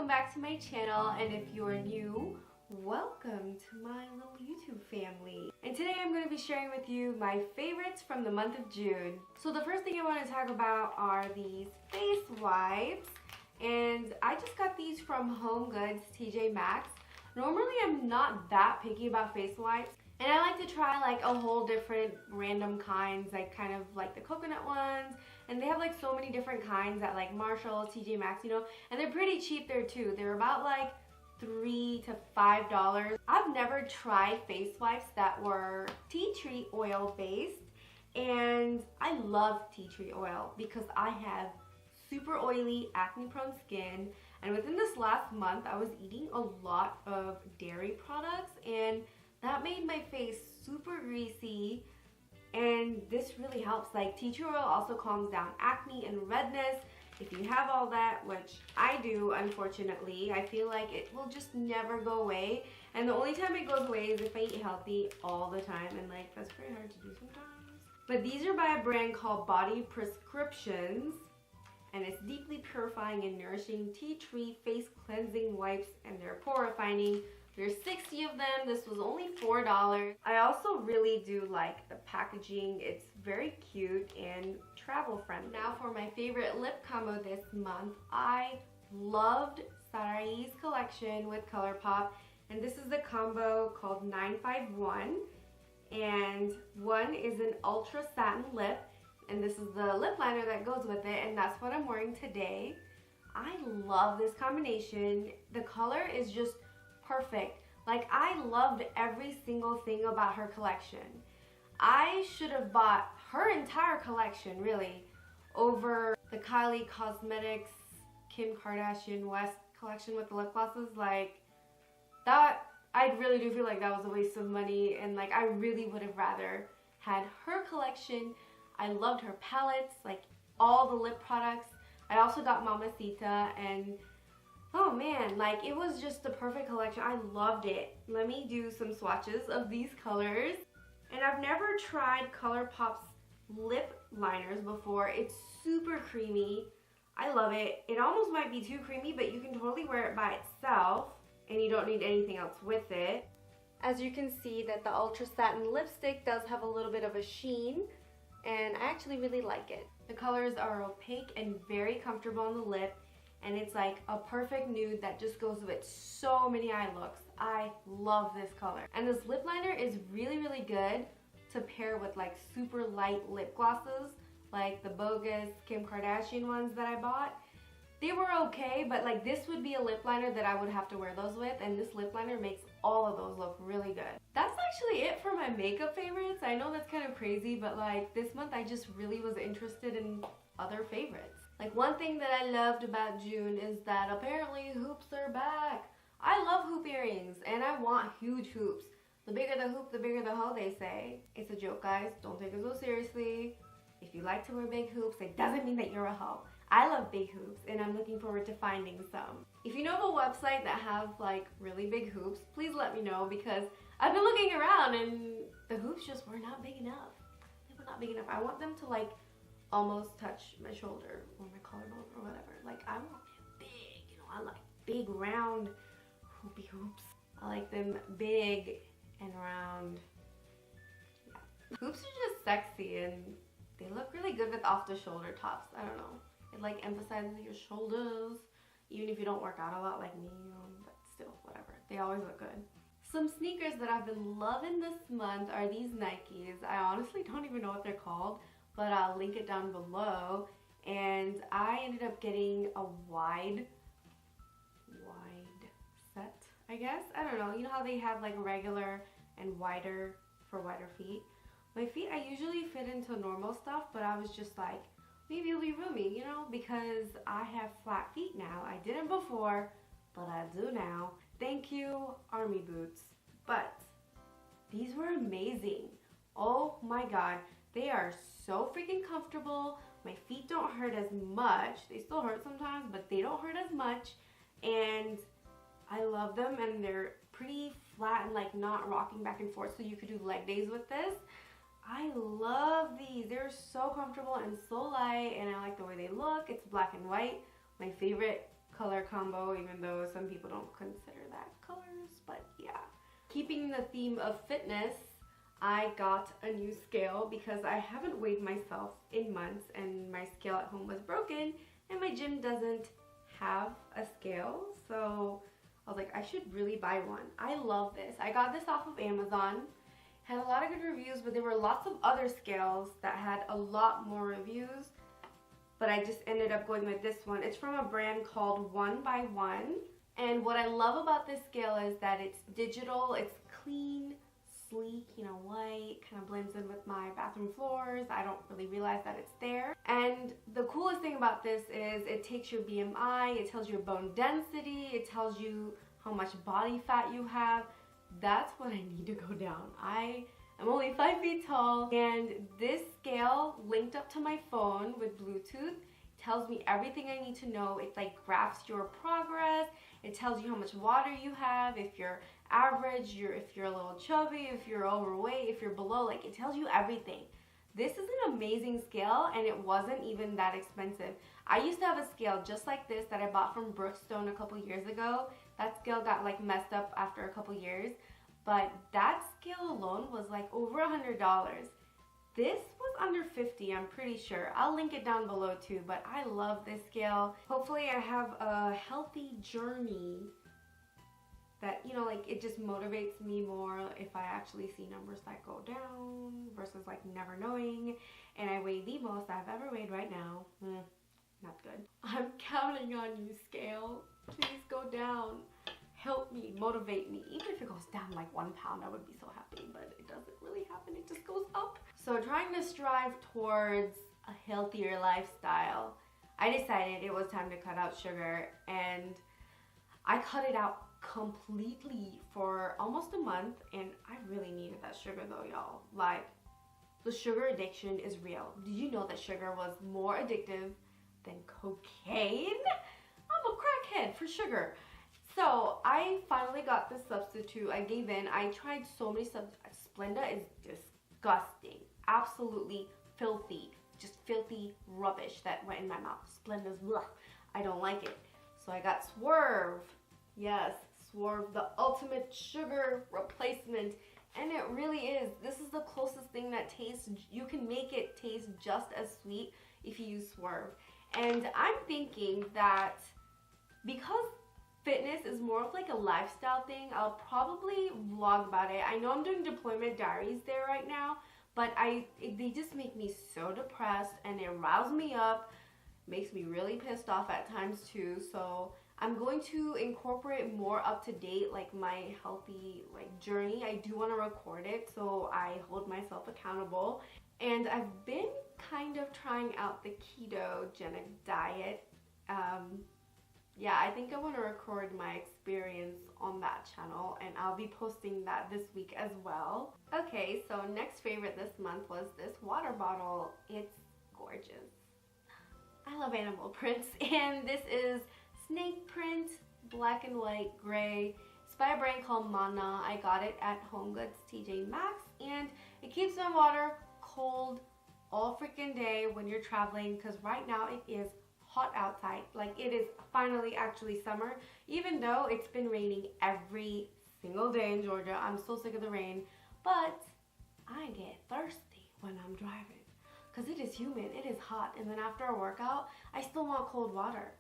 welcome back to my channel, and if you're new, welcome to my little YouTube family. And today I'm going to be sharing with you my favorites from the month of June. So the first thing I want to talk about are these face wipes, and I just got these from Home Goods TJ Maxx. Normally I'm not that picky about face wipes, and I like to try like a whole different random kinds, like kind of like the coconut ones, and they have like so many different kinds at like Marshall, TJ Maxx, you know, and they're pretty cheap there too. They're about like $3 to $5. I've never tried face wipes that were tea tree oil based, and I love tea tree oil because I have super oily, acne prone skin, and within this last month I was eating a lot of dairy products, and that made my face super greasy, and this really helps. Like, tea tree oil also calms down acne and redness. If you have all that, which I do, unfortunately, I feel like it will just never go away, and the only time it goes away is if I eat healthy all the time, and like that's very hard to do sometimes. But these are by a brand called Body Prescriptions, and it's deeply purifying and nourishing tea tree face cleansing wipes, and they're pore refining. There's 60 of them. This was only $4. I also really do like the packaging. It's very cute and travel friendly. Now for my favorite lip combo this month, I loved XOXO's collection with Colourpop, and this is the combo called 951, and one is an ultra satin lip, and this is the lip liner that goes with it, and that's what I'm wearing today. I love this combination. The color is just perfect. Like, I loved every single thing about her collection. I should have bought her entire collection, really, over the Kylie Cosmetics Kim Kardashian West collection with the lip glosses. Like, that, I really do feel like that was a waste of money, and like I really would have rather had her collection. I loved her palettes, like all the lip products. I also got Mamacita, and oh man, like it was just the perfect collection. I loved it. Let me do some swatches of these colors. And I've never tried Colourpop's lip liners before. It's super creamy. I love it. It almost might be too creamy, but you can totally wear it by itself and you don't need anything else with it. As you can see, that the Ultra Satin lipstick does have a little bit of a sheen, and I actually really like it. The colors are opaque and very comfortable on the lip, and it's like a perfect nude that just goes with so many eye looks. I love this color. And this lip liner is really, really good to pair with like super light lip glosses, like the bogus Kim Kardashian ones that I bought. They were okay, but like this would be a lip liner that I would have to wear those with, and this lip liner makes all of those look really good. That's actually it for my makeup favorites. I know that's kind of crazy, but like this month I just really was interested in other favorites. Like, one thing that I loved about June is that apparently hoops are back. I love hoop earrings, and I want huge hoops. The bigger the hoop, the bigger the hoe, they say. It's a joke, guys. Don't take it so seriously. If you like to wear big hoops, it doesn't mean that you're a hoe. I love big hoops, and I'm looking forward to finding some. If you know of a website that have like really big hoops, please let me know, because I've been looking around and the hoops just were not big enough. They were not big enough. I want them to like almost touch my shoulder or my collarbone or whatever. Like, I want them big, you know. I like big round hoopy hoops. I like them big and round. Yeah. Hoops are just sexy, and they look really good with off the shoulder tops. I don't know. It like emphasizes your shoulders, even if you don't work out a lot like me, you know, but still, whatever. They always look good. Some sneakers that I've been loving this month are these Nikes. I honestly don't even know what they're called, but I'll link it down below. And I ended up getting a wide set, I guess. I don't know. You know how they have like regular and wider for wider feet? My feet, I usually fit into normal stuff, but I was just like, maybe it'll be roomy, you know, because I have flat feet now. I didn't before, but I do now. Thank you, army boots. But these were amazing. Oh my god. They are so freaking comfortable. My feet don't hurt as much. They still hurt sometimes, but they don't hurt as much. And I love them, and they're pretty flat and like not rocking back and forth, so you could do leg days with this. I love these. They're so comfortable and so light, and I like the way they look. It's black and white, my favorite color combo, even though some people don't consider that colors, but yeah. Keeping the theme of fitness, I got a new scale because I haven't weighed myself in months and my scale at home was broken and my gym doesn't have a scale, so I was like, I should really buy one. I love this. I got this off of Amazon. Had a lot of good reviews, but there were lots of other scales that had a lot more reviews, but I just ended up going with this one. It's from a brand called One by One, and what I love about this scale is that it's digital, it's clean, sleek, you know, white, kind of blends in with my bathroom floors. I don't really realize that it's there. And the coolest thing about this is it takes your BMI, it tells your bone density, it tells you how much body fat you have. That's what I need to go down. I am only 5 feet tall, and this scale linked up to my phone with Bluetooth tells me everything I need to know. It like graphs your progress. It tells you how much water you have, if you're average, if you're a little chubby, if you're overweight, if you're below, like it tells you everything. This is an amazing scale, and it wasn't even that expensive. I used to have a scale just like this that I bought from Brookstone a couple years ago. That scale got like messed up after a couple years, but that scale alone was like over $100. This was under 50, I'm pretty sure. I'll link it down below too, but I love this scale. Hopefully I have a healthy journey that, you know, like it just motivates me more if I actually see numbers that go down versus like never knowing. And I weigh the most I've ever weighed right now. Not good. I'm counting on you, scale. Please go down. Help me, motivate me. Even if it goes down like 1 pound, I would be so happy, but it doesn't really happen. It just goes up. So trying to strive towards a healthier lifestyle, I decided it was time to cut out sugar, and I cut it out completely for almost a month, and I really needed that sugar though, y'all. Like, the sugar addiction is real. Did you know that sugar was more addictive than cocaine? I'm a crackhead for sugar. So I finally got this substitute. I gave in. I tried so many Splenda is disgusting. Absolutely filthy. Just filthy rubbish that went in my mouth. Splenda's blah. I don't like it. So I got Swerve. Yes, Swerve, the ultimate sugar replacement. And it really is. This is the closest thing that tastes. You can make it taste just as sweet if you use Swerve. And I'm thinking that because fitness is more of like a lifestyle thing, I'll probably vlog about it. I know I'm doing deployment diaries there right now, but they just make me so depressed, and it riles me up, makes me really pissed off at times too. So I'm going to incorporate more up to date, like my healthy like journey. I do want to record it so I hold myself accountable. And I've been kind of trying out the ketogenic diet. Yeah, I think I want to record my experience on that channel, and I'll be posting that this week as well. Okay, so next favorite this month was this water bottle. It's gorgeous. I love animal prints, and this is snake print, black and white, gray. It's by a brand called Mana. I got it at HomeGoods TJ Maxx, and it keeps my water cold all freaking day when you're traveling, because right now it is hot outside. Like, it is finally actually summer, even though it's been raining every single day in Georgia. I'm so sick of the rain, but I get thirsty when I'm driving because it is humid, it is hot, and then after a workout I still want cold water.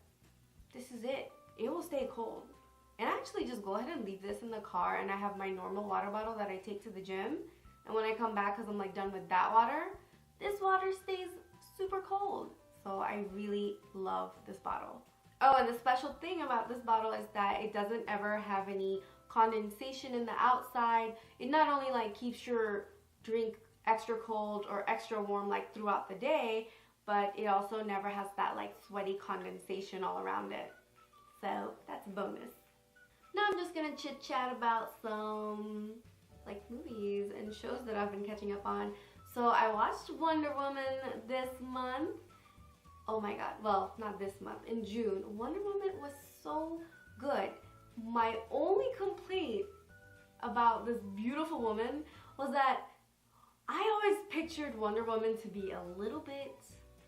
This is it. It will stay cold. And I actually just go ahead and leave this in the car, and I have my normal water bottle that I take to the gym, and when I come back, because I'm like done with that water, this water stays super cold. So I really love this bottle. Oh, and the special thing about this bottle is that it doesn't ever have any condensation in the outside. It not only like keeps your drink extra cold or extra warm like throughout the day, but it also never has that like sweaty condensation all around it. So that's a bonus. Now I'm just gonna chit chat about some like movies and shows that I've been catching up on. So I watched Wonder Woman this month. Oh my god, well, not this month, in June. Wonder Woman was so good. My only complaint about this beautiful woman was that I always pictured Wonder Woman to be a little bit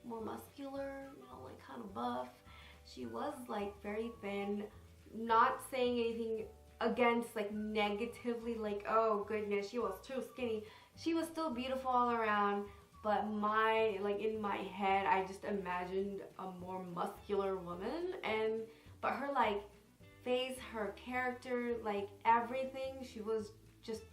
more muscular, you know, like kind of buff. she was like very thin. Not saying anything against like negatively, like oh goodness, she was too skinny. She was still beautiful all around, but in my head I just imagined a more muscular woman. But her like face, her character, like everything, she was just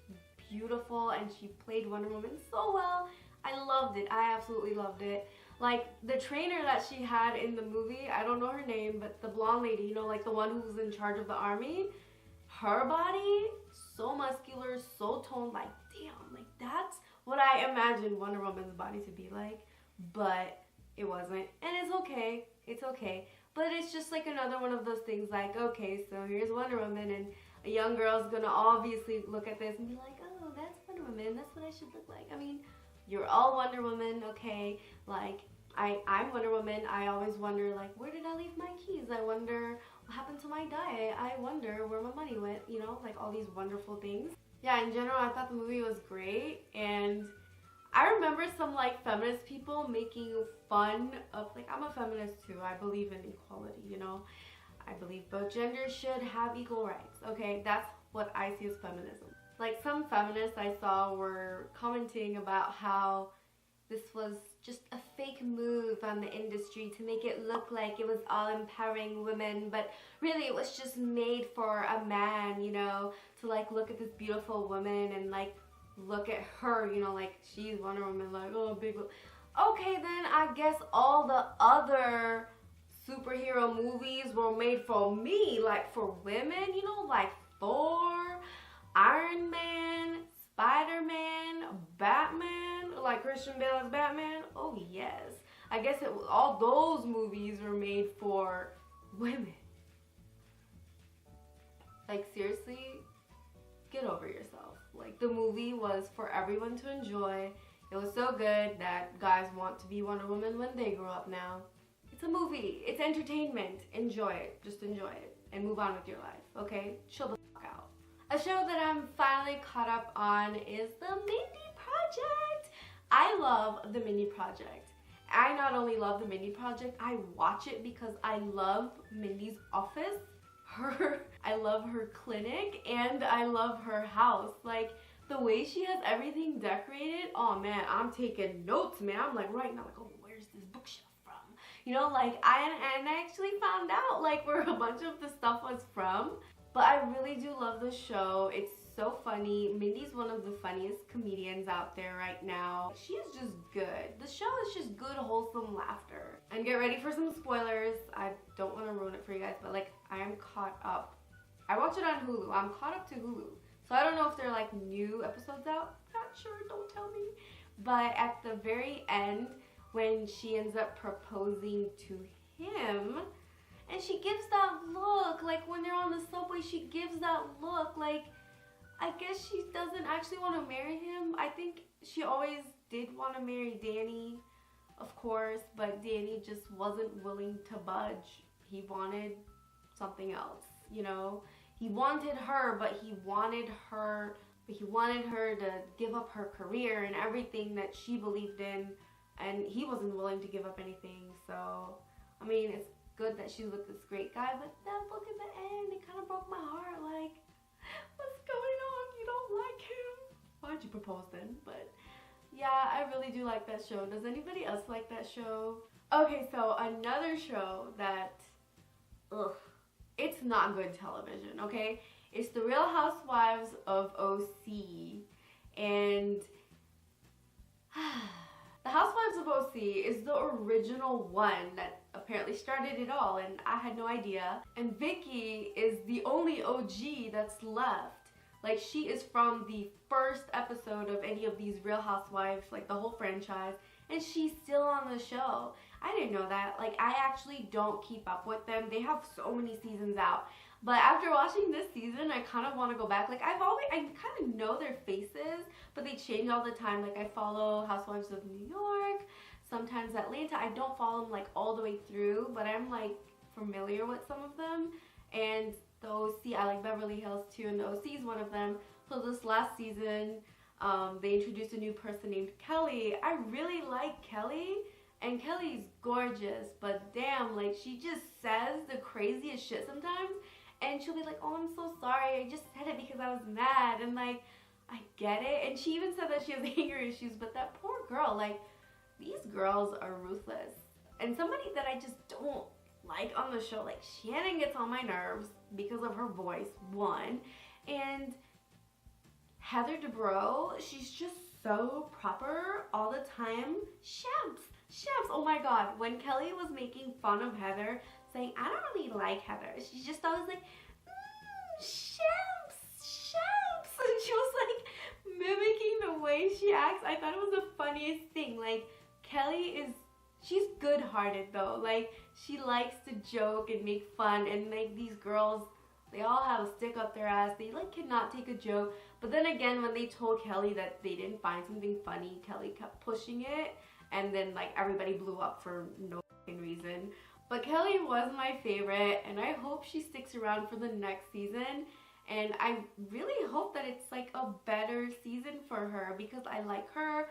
beautiful, and she played Wonder Woman so well. I loved it. I absolutely loved it. Like the trainer that she had in the movie, I don't know her name, but the blonde lady, you know, like the one who was in charge of the army, her body, so muscular, so toned, like damn, like that's what I imagined Wonder Woman's body to be like, but it wasn't, and it's okay, it's okay. But it's just like another one of those things like, okay, so here's Wonder Woman, and a young girl's gonna obviously look at this and be like, oh, that's Wonder Woman, that's what I should look like. I mean, you're all Wonder Woman, okay? Like, I'm Wonder Woman. I always wonder, like, where did I leave my keys? I wonder what happened to my diet. I wonder where my money went, you know? Like, all these wonderful things. Yeah, in general, I thought the movie was great, and I remember some, like, feminist people making fun of, like, I'm a feminist, too. I believe in equality, you know? I believe both genders should have equal rights, okay? That's what I see as feminism. Like, some feminists I saw were commenting about how this was just a fake move on the industry to make it look like it was all empowering women, but really it was just made for a man, you know, to like look at this beautiful woman and like look at her, you know, like she's Wonder Woman, like, oh, big. Okay, then I guess all the other superhero movies were made for me, like for women, you know, like Thor, Iron Man, Spider-Man, Batman, like Christian Bale as Batman. Oh yes, I guess all those movies were made for women. Like seriously, get over yourself. Like the movie was for everyone to enjoy. It was so good that guys want to be Wonder Woman when they grow up now. It's a movie, it's entertainment. Enjoy it, just enjoy it and move on with your life, okay? Chill the fuck out. A show that I'm finally caught up on is the Mindy Project. I love the Mindy Project. I not only love the Mindy Project, I watch it because I love Mindy's office, I love her clinic, and I love her house. Like, the way she has everything decorated, oh man, I'm taking notes, man. I'm like right now, like, oh, where's this bookshelf from? You know, like, I actually found out, like, where a bunch of the stuff was from. But I really do love the show. It's so funny. Mindy's one of the funniest comedians out there right now. She is just good. The show is just good, wholesome laughter. And get ready for some spoilers. I don't want to ruin it for you guys, but like, I am caught up. I watch it on Hulu. I'm caught up to Hulu. So I don't know if there are like new episodes out. Not sure, don't tell me. But at the very end, when she ends up proposing to him, and she gives that look, like when they're on the subway, she gives that look, like, I guess she doesn't actually want to marry him. I think she always did want to marry Danny, of course, but Danny just wasn't willing to budge. He wanted something else, you know? He wanted her, but he wanted her to give up her career and everything that she believed in, and he wasn't willing to give up anything. So, I mean, it's good that she's with this great guy, but that look at the end, it kind of broke my heart. Like, what's going on? You don't like him? Why'd you propose then? But yeah, I really do like that show. Does anybody else like that show? Okay, so another show that, ugh, it's not good television, okay? It's the Real Housewives of OC, and the Housewives of OC is the original one that apparently started it all, and I had no idea. And Vicky is the only OG that's left. Like, she is from the first episode of any of these Real Housewives, like the whole franchise, and she's still on the show. I didn't know that. Like, I actually don't keep up with them. They have so many seasons out. But after watching this season, I kind of want to go back. Like, I kind of know their faces, but they change all the time. Like, I follow Housewives of New York, sometimes Atlanta. I don't follow them, like, all the way through, but I'm, like, familiar with some of them. And the OC, I like Beverly Hills, too, and the OC is one of them. So this last season, they introduced a new person named Kelly. I really like Kelly, And Kelly's gorgeous, but damn, like, she just says the craziest shit sometimes. And she'll be like, oh, I'm so sorry, I just said it because I was mad. And like, I get it. And she even said that she has anger issues, but that poor girl, like, these girls are ruthless. And somebody that I just don't like on the show, like, Shannon gets on my nerves because of her voice, one. And Heather Dubrow, she's just so proper all the time. Shamps, oh my god. When Kelly was making fun of Heather, saying, I don't really like Heather, she's just always like, Shamps. And she was like mimicking the way she acts. I thought it was the funniest thing. Like, Kelly she's good-hearted though. Like, she likes to joke and make fun, and like these girls, they all have a stick up their ass. They like cannot take a joke. But then again, when they told Kelly that they didn't find something funny, Kelly kept pushing it, and then like everybody blew up for no reason. But Kelly was my favorite, and I hope she sticks around for the next season. And I really hope that it's like a better season for her, because I like her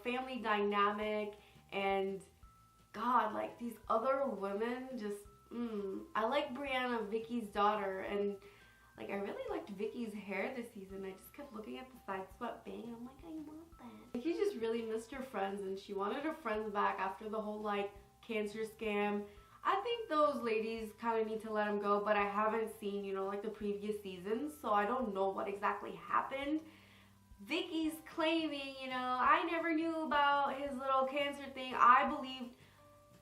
family dynamic, and God, like these other women just, I like Brianna, Vicky's daughter, and like I really liked Vicky's hair this season. I just kept looking at the side swept bang, and I'm like, I want that. Vicky just really missed her friends, and she wanted her friends back after the whole like cancer scam. I think those ladies kind of need to let them go, but I haven't seen, you know, like the previous seasons, so I don't know what exactly happened. Vicky's claiming, you know, I never knew about his little cancer thing. I believed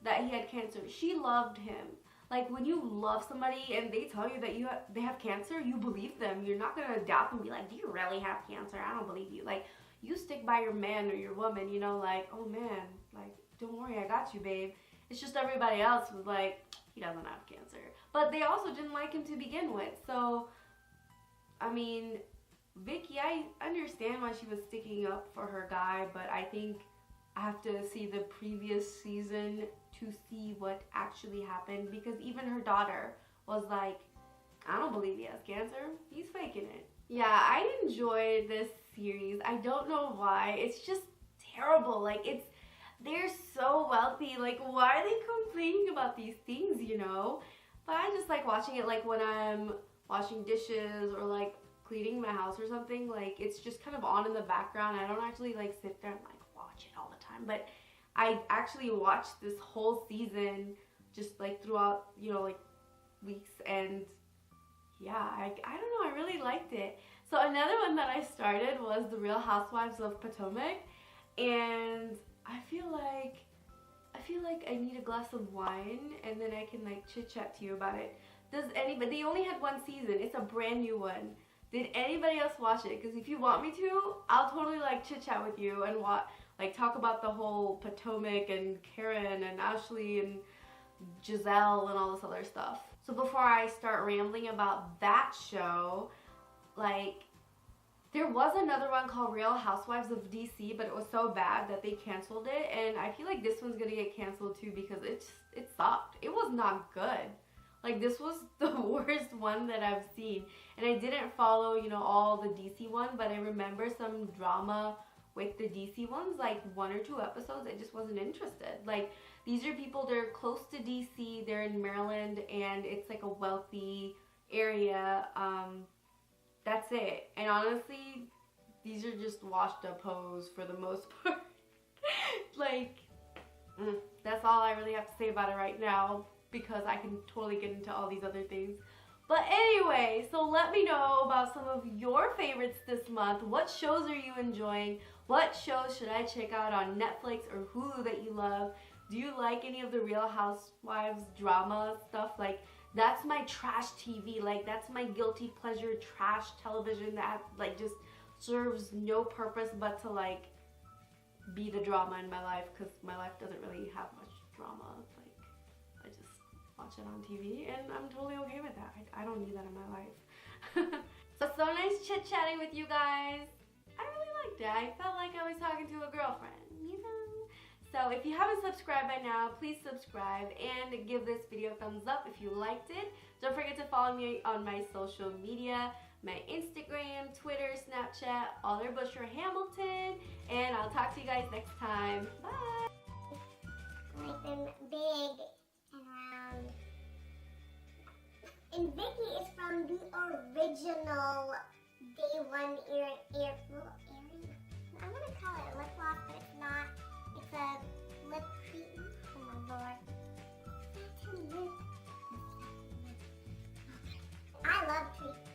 that he had cancer. She loved him. Like, when you love somebody and they tell you that they have cancer, you believe them. You're not going to doubt them and be like, do you really have cancer? I don't believe you. Like, you stick by your man or your woman, you know, like, oh man, like, don't worry, I got you, babe. It's just everybody else was like, he doesn't have cancer. But they also didn't like him to begin with. So, I mean, Vicky, I understand why she was sticking up for her guy, but I think I have to see the previous season to see what actually happened, because even her daughter was like, I don't believe he has cancer. He's faking it. Yeah, I enjoyed this series. I don't know why. It's just terrible. Like, they're so wealthy. Like, why are they complaining about these things, you know? But I just like watching it, like when I'm washing dishes or like cleaning my house or something. Like, it's just kind of on in the background. I don't actually like sit there and like watch it all the time. But I actually watched this whole season just like throughout, you know, like weeks, and yeah, I don't know, I really liked it. So another one that I started was the Real Housewives of Potomac, and I feel like I need a glass of wine and then I can like chit chat to you about it. Does anybody, they only had one season, it's a brand new one. Did anybody else watch it? Because if you want me to, I'll totally like chit chat with you and like talk about the whole Potomac and Karen and Ashley and Giselle and all this other stuff. So before I start rambling about that show, like, there was another one called Real Housewives of DC, but it was so bad that they canceled it, and I feel like this one's gonna get canceled too because it sucked. It was not good. Like, this was the worst one that I've seen, and I didn't follow, you know, all the DC one, but I remember some drama with the DC ones, like 1 or 2 episodes. I just wasn't interested. Like, these are people, they're close to DC, they're in Maryland, and it's like a wealthy area. That's it. And honestly, these are just washed up hoes for the most part. Like, that's all I really have to say about it right now, because I can totally get into all these other things. But anyway, so let me know about some of your favorites this month. What shows are you enjoying? What shows should I check out on Netflix or Hulu that you love? Do you like any of the Real Housewives drama stuff? Like, that's my trash TV. Like, that's my guilty pleasure trash television that like just serves no purpose but to like be the drama in my life, because my life doesn't really have much drama. Like, I just watch it on TV and I'm totally okay with that. I don't need that in my life. So nice chit-chatting with you guys. I really liked it. I felt like I was talking to a girlfriend, you know? So if you haven't subscribed by now, please subscribe and give this video a thumbs up if you liked it. Don't forget to follow me on my social media, my Instagram, Twitter, Snapchat, all are BushraHamilton, and I'll talk to you guys next time. Bye! I love treats.